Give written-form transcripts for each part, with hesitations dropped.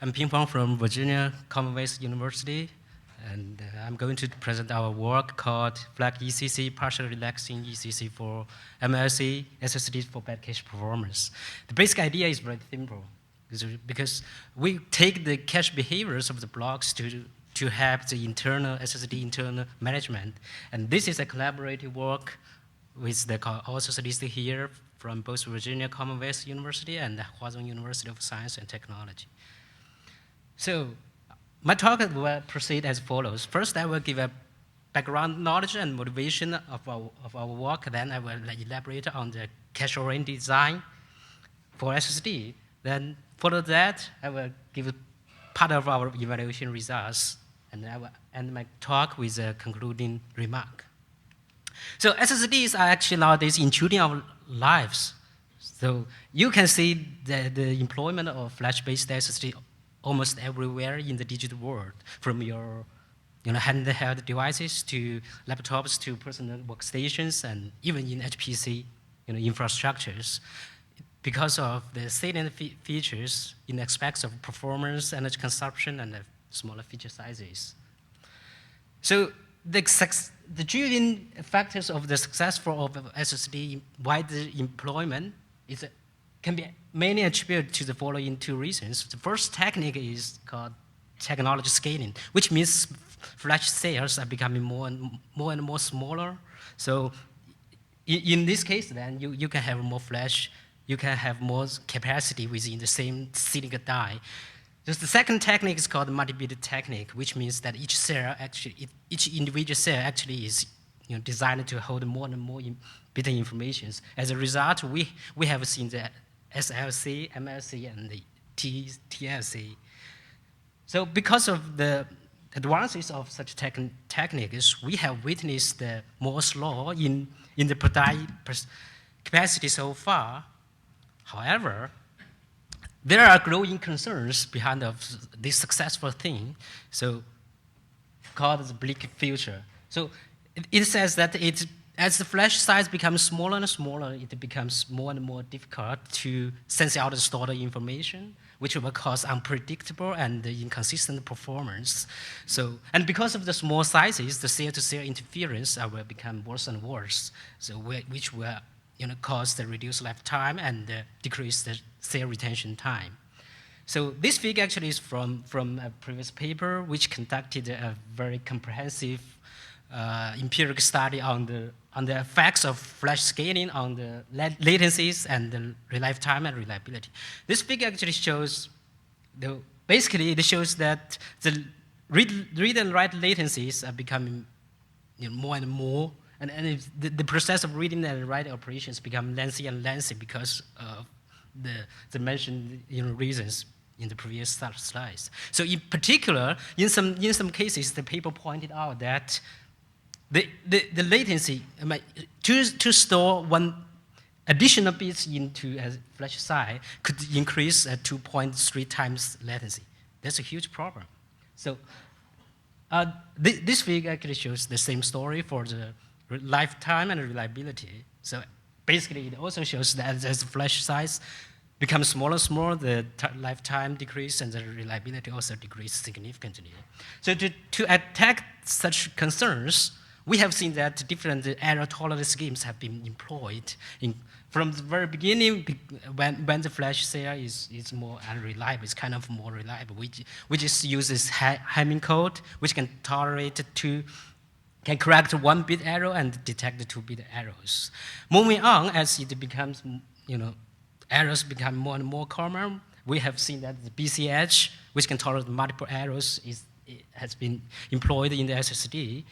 I'm Ping Pong from Virginia Commonwealth University, and I'm going to present our work called FlexECC, partially relaxing ECC for MLC SSDs for bad cache performance. The basic idea is very simple, because we take the cache behaviors of the blocks to have the internal SSD internal management, and this is a collaborative work with the authors listed here from both Virginia Commonwealth University and the Huazhong University of Science and Technology. So my talk will proceed as follows. First, I will give a background knowledge and motivation of our work. Then I will elaborate on the cache-oriented design for SSD. Then follow that, I will give part of our evaluation results, and I will end my talk with a concluding remark. So SSDs are actually nowadays intruding our lives. So you can see the employment of flash-based SSD almost everywhere in the digital world, from your handheld devices to laptops to personal workstations, and even in HPC infrastructures, because of the salient features in aspects of performance, energy consumption, and smaller feature sizes. So the driving factors of the successful of SSD wide employment can be mainly attributed to the following two reasons. The first technique is called technology scaling, which means flash cells are becoming more and more smaller. So in this case, then you can have more flash, you can have more capacity within the same silicon die. Just the second technique is called multi-bit technique, which means that each individual cell actually is designed to hold more and more bit information. As a result, we have seen the SLC, MLC, and the TLC. So because of the advances of such techniques, we have witnessed the Moore's law in the product capacity so far. However, there are growing concerns behind this successful thing, so called the bleak future. So it says that as the flash size becomes smaller and smaller, it becomes more and more difficult to sense out the stored information, which will cause unpredictable and inconsistent performance. So, and because of the small sizes, the cell-to-cell interference will become worse and worse, so which will cause the reduced lifetime and decrease the cell retention time. So this figure actually is from a previous paper which conducted a very comprehensive empirical study on the effects of flash scaling on the latencies and the lifetime and reliability. This figure actually shows, basically it shows that the read and write latencies are becoming more and more, and the process of reading and writing operations become lengthy and lengthy because of the mentioned reasons in the previous slides. So in particular, in some cases, the paper pointed out that the latency to store one additional bits into a flash site could increase 2.3 times latency. That's a huge problem. So this figure actually shows the same story for the lifetime and reliability. So basically, it also shows that as the flash size becomes smaller and smaller, the lifetime decreases and the reliability also decreases significantly. So to attack such concerns, we have seen that different error tolerance schemes have been employed from the very beginning. When the flash cell is more unreliable, it's kind of more reliable, which just uses Hamming code, which can correct 1-bit error and detect the 2-bit errors. Moving on, as it becomes, errors become more and more common, we have seen that the BCH, which can tolerate multiple errors, has been employed in the SSD.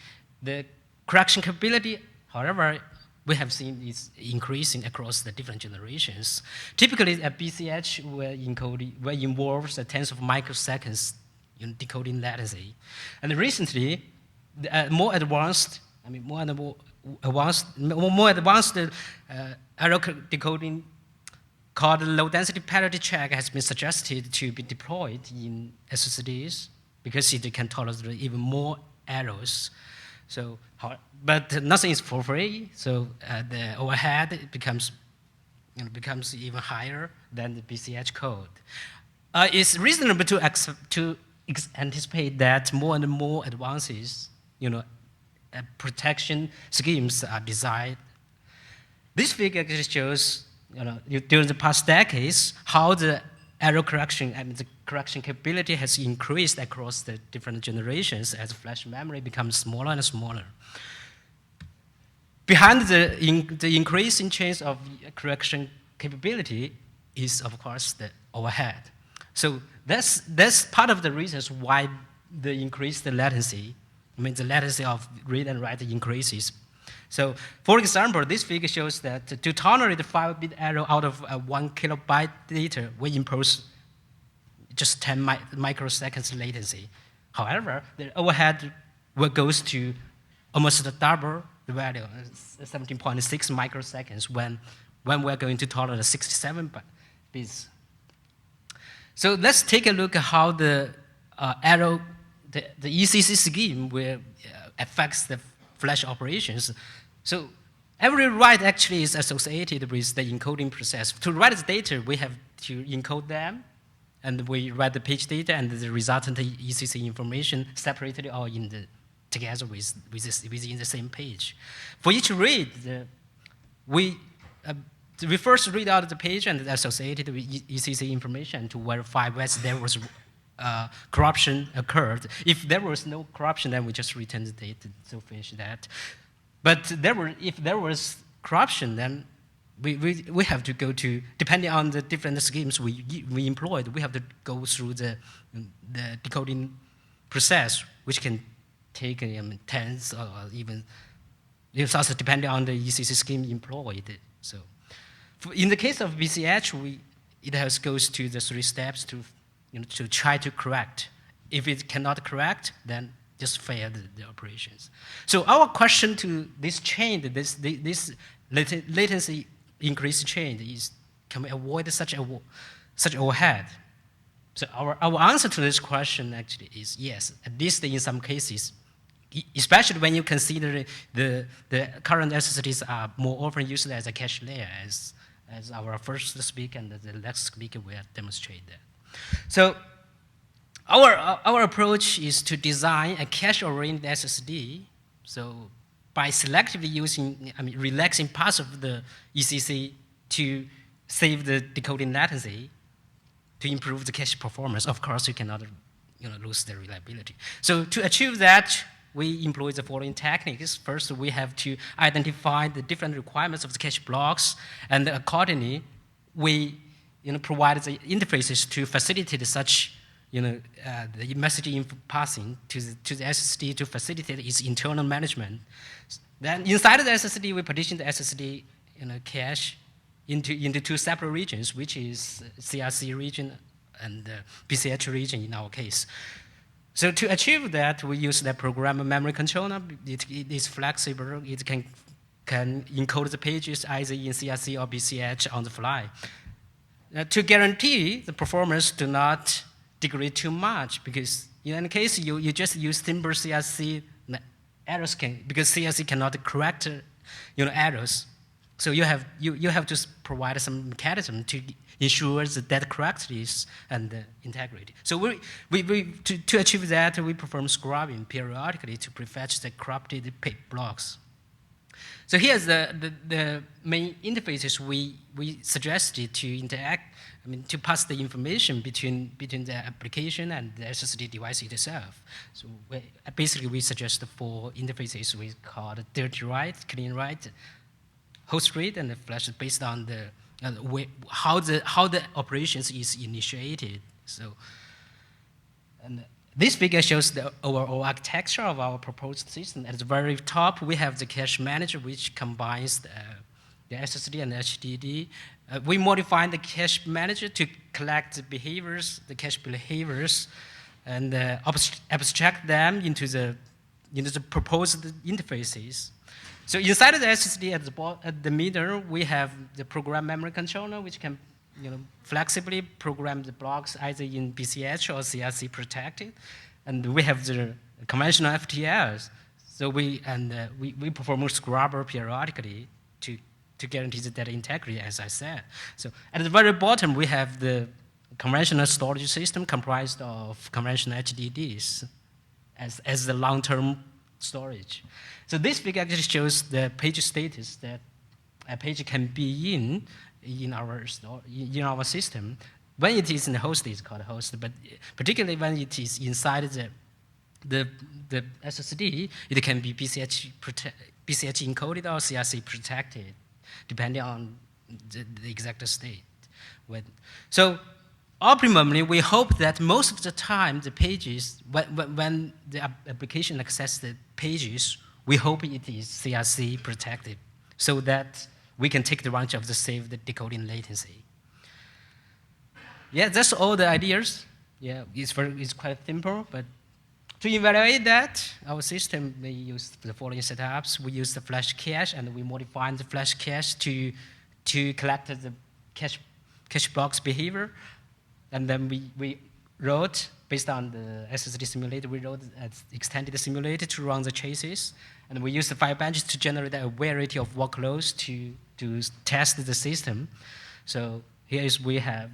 The correction capability, however, we have seen is increasing across the different generations. Typically, a BCH will involve tens of microseconds in decoding latency. And recently, more advanced error decoding called low-density parity check has been suggested to be deployed in SSDs because it can tolerate even more errors. So, but nothing is for free, so the overhead becomes even higher than the BCH code. It's reasonable to anticipate that more and more advances, protection schemes are designed. This figure actually shows, during the past decades, how the error correction and the correction capability has increased across the different generations as flash memory becomes smaller and smaller. Behind the increasing change of correction capability is, of course, the overhead. So that's part of the reasons why the increased latency, the latency of read and write increases. So, for example, this figure shows that to tolerate the 5-bit error out of 1 kilobyte data, we impose just 10 microseconds latency. However, the overhead goes to almost double the value, 17.6 microseconds when we're going to tolerate 67 bits. So let's take a look at how the ECC scheme affects the flash operations. So every write actually is associated with the encoding process. To write the data, we have to encode them, and we write the page data and the resultant ECC information separately or together within the same page. For each read, we first read out the page and associated with ECC information to verify whether there was corruption occurred. If there was no corruption, then we just return the data to finish that. But if there was corruption, then we have to go to, depending on the different schemes we employed, we have to go through the decoding process, which can take tens or even, also depending on the ECC scheme employed. So, in the case of BCH, it goes to the 3 steps to try to correct. If it cannot correct, then just fail the operations. So our question to this change, this latency increase change is, can we avoid such overhead? So our answer to this question actually is yes, at least in some cases, especially when you consider the current SSDs are more often used as a cache layer, as our first speaker and the next speaker will demonstrate that. So our approach is to design a cache-oriented SSD. So by selectively relaxing parts of the ECC to save the decoding latency, to improve the cache performance. Of course, you cannot lose the reliability. So to achieve that, we employ the following techniques. First, we have to identify the different requirements of the cache blocks, and accordingly, we provide the interfaces to facilitate such the messaging passing to the SSD to facilitate its internal management. Then inside the SSD, we partition the SSD cache into 2 separate regions, which is CRC region and BCH region in our case. So to achieve that, we use the programmable memory controller. It is flexible. It can encode the pages either in CRC or BCH on the fly. To guarantee the performance do not degrade too much, because in case you just use simple CRC, errors because CRC cannot correct errors. So you have to provide some mechanism to ensure the data correctness and integrity. So to achieve that, we perform scrubbing periodically to prefetch the corrupted blocks. So here's the main interfaces we suggested to interact, to pass the information between the application and the SSD device itself. So basically we suggest 4 interfaces we call dirty write, clean write, host read, and the flash based on how the operations is initiated. So, and this figure shows the overall architecture of our proposed system. At the very top, we have the cache manager, which combines the SSD and HDD. We modify the cache manager to collect the behaviors, the cache behaviors, and abstract them into the proposed interfaces. So inside of the SSD at the middle, we have the program memory controller, which can flexibly program the blocks either in BCH or CRC protected. And we have the conventional FTLs. So we perform a scrubber periodically to guarantee the data integrity, as I said. So at the very bottom, we have the conventional storage system comprised of conventional HDDs as the long-term storage. So this figure actually shows the page status that a page can be in our system. When it is in the host, it's called host, but particularly when it is inside the SSD, it can be BCH encoded or CRC protected, depending on the exact state. So optimally, we hope that most of the time, the pages, when the application accesses the pages, we hope it is CRC protected, so that we can take advantage of the saved decoding latency. Yeah, that's all the ideas. Yeah, it's quite simple, but to evaluate that, our system, we use the following setups. We use the flash cache, and we modify the flash cache to collect the cache blocks behavior. And then we wrote, based on the SSD simulator, we wrote an extended simulator to run the chases. And we use the file benches to generate a variety of workloads to test the system. So here is we have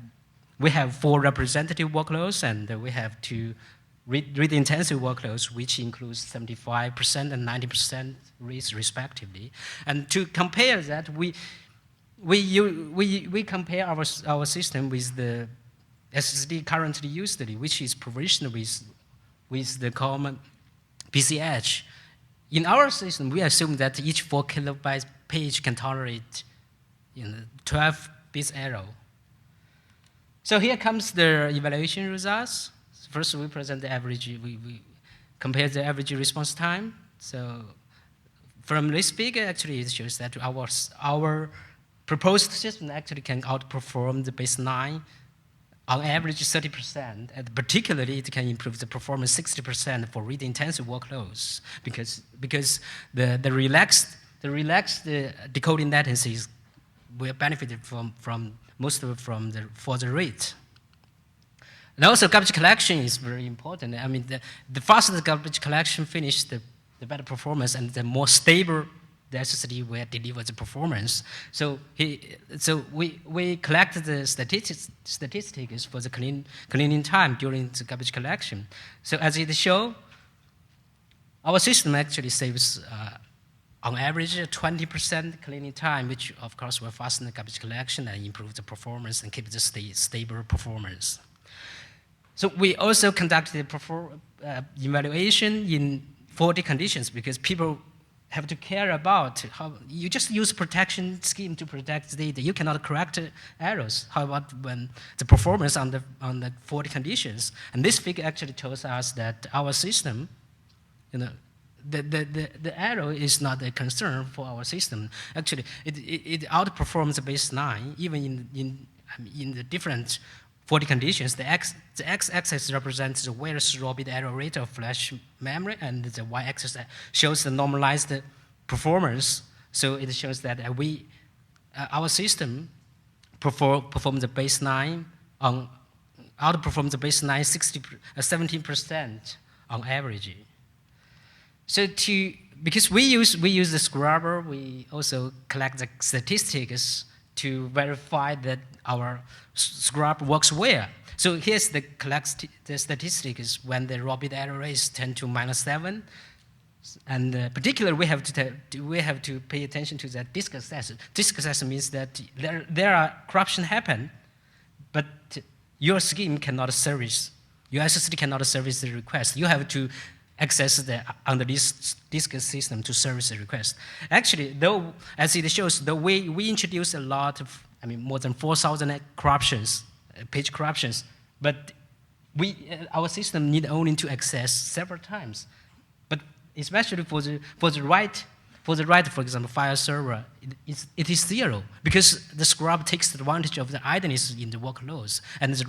4 representative workloads, and we have 2 read-intensive workloads, which includes 75% and 90% reads respectively. And to compare that, we compare our system with the SSD currently used, which is provisioned with the common PCH. In our system, we assume that each 4 kilobyte page can tolerate 12 bits error. So here comes the evaluation results. First, we present the average. We compare the average response time. So from this figure, actually, it shows that our proposed system actually can outperform the baseline on average 30%, and particularly it can improve the performance 60% for read-intensive workloads because the relaxed decoding latencies will benefit from most of it for the rate. And also garbage collection is very important. I mean, the faster the garbage collection finish, the better performance, and the more stable the SSD will deliver the performance. So we collect the statistics for the cleaning time during the garbage collection. So as it shows, our system actually saves on average 20% cleaning time, which of course will fasten the garbage collection and improve the performance and keep the stable performance. So we also conducted evaluation in 40 conditions because people have to care about how you just use protection scheme to protect the data. You cannot correct errors. How about when the performance on the 40 conditions? And this figure actually tells us that our system, the error is not a concern for our system. Actually, it outperforms the baseline even in the different 40 conditions. The x-axis represents the various raw bit error rate of flash memory, and the y-axis shows the normalized performance. So it shows that our system outperforms the baseline 17% on average. So because we use the scrubber, we also collect the statistics to verify that our scrub works well. So here's the statistics when the raw bit error rate is 10 to -7, and particularly we have to pay attention to that disk access. Disk access means that there are corruption happen, but your scheme cannot service, your SSD cannot service the request. You have to access under this disk system to service the request. Actually, though, as it shows, we introduced a lot of, more than 4,000 corruptions, page corruptions, but our system need only to access several times. But especially for the write, for example, file server, it is 0 because the scrub takes advantage of the idleness in the workloads, and the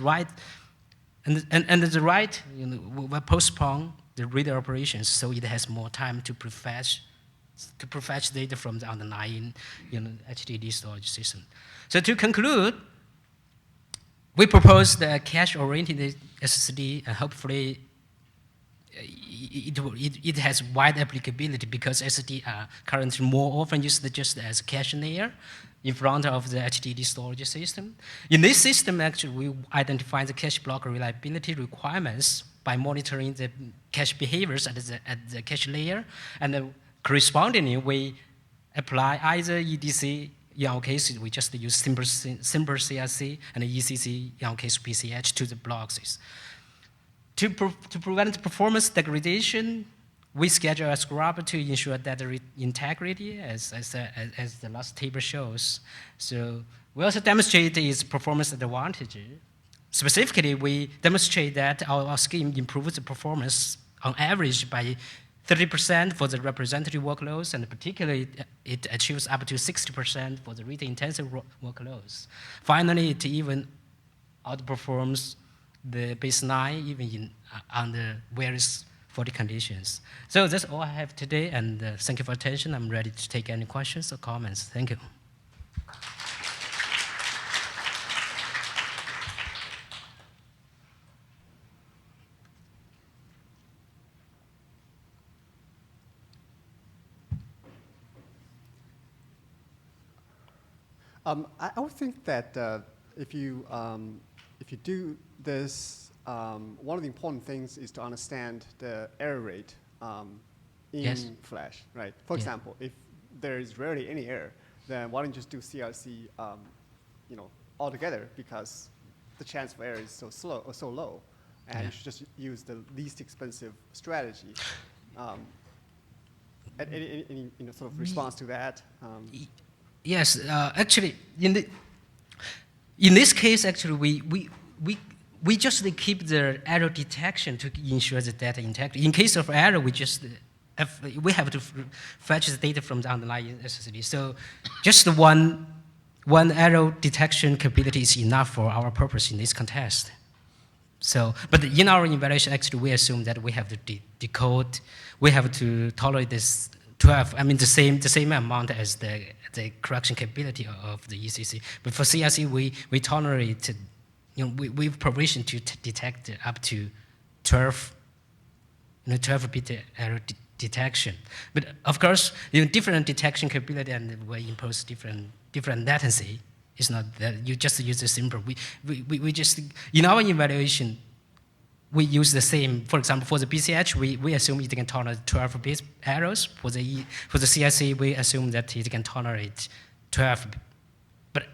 write will postpone the reader operations, so it has more time to prefetch data from the underlying HDD storage system. So to conclude, we propose the cache-oriented SSD, and hopefully it has wide applicability because SSD are currently more often used just as a cache layer. in front of the HDD storage system. In this system, actually, we identify the cache block reliability requirements by monitoring the cache behaviors at the cache layer, and correspondingly, we apply either EDC, in our case, we just use simple CRC, and ECC, in our case, PCH, to the blocks. To prevent performance degradation, we schedule a scrub to ensure data integrity, as the last table shows. So we also demonstrate its performance advantage. Specifically, we demonstrate that our scheme improves the performance on average by 30% for the representative workloads, and particularly it achieves up to 60% for the rate-intensive workloads. Finally, it even outperforms the baseline even under various faulty conditions. So that's all I have today, and thank you for attention. I'm ready to take any questions or comments. Thank you. I would think that if you do this, one of the important things is to understand the error rate in Flash, right? For example, if there is rarely any error, then why don't you just do CRC, altogether, because the chance of error is so low, and you should just use the least expensive strategy. Any sort of response to that? Yes, actually, in this case, actually, we just keep the error detection to ensure the data integrity. In case of error, we have to fetch the data from the underlying SSD. So just one error detection capability is enough for our purpose in this contest. So, but in our evaluation, actually, we assume that we have to decode, we have to tolerate this 12, the same amount as the correction capability of the ECC. But for CRC, we tolerate, we've provisioned to detect up to 12-bit error detection. But of course, different detection capability, and we impose different latency. It's not that you just use the simple. We just, in our evaluation, we use the same. For example, for the BCH, we assume it can tolerate 12-bit errors. For the CRC, we assume that it can tolerate 12. But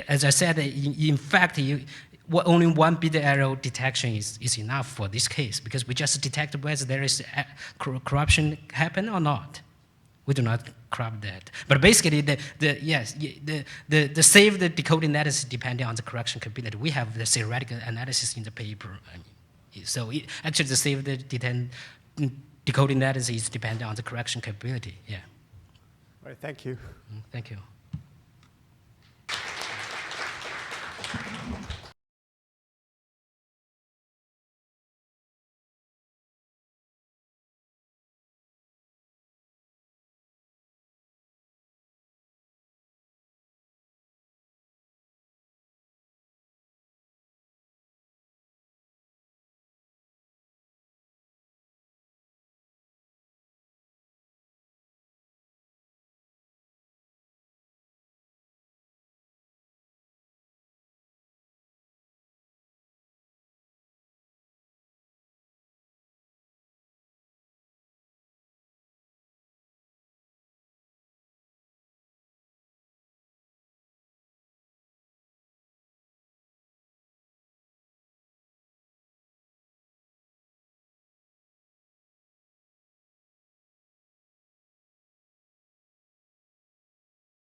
as I said, in fact, only 1-bit error detection is enough for this case, because we just detect whether there is corruption happen or not. We do not corrupt that. But basically, the saved decoding latency depending on the correction capability. We have the theoretical analysis in the paper. So actually, the saved decoding latency is dependent on the correction capability. Yeah. All right. Thank you. Thank you.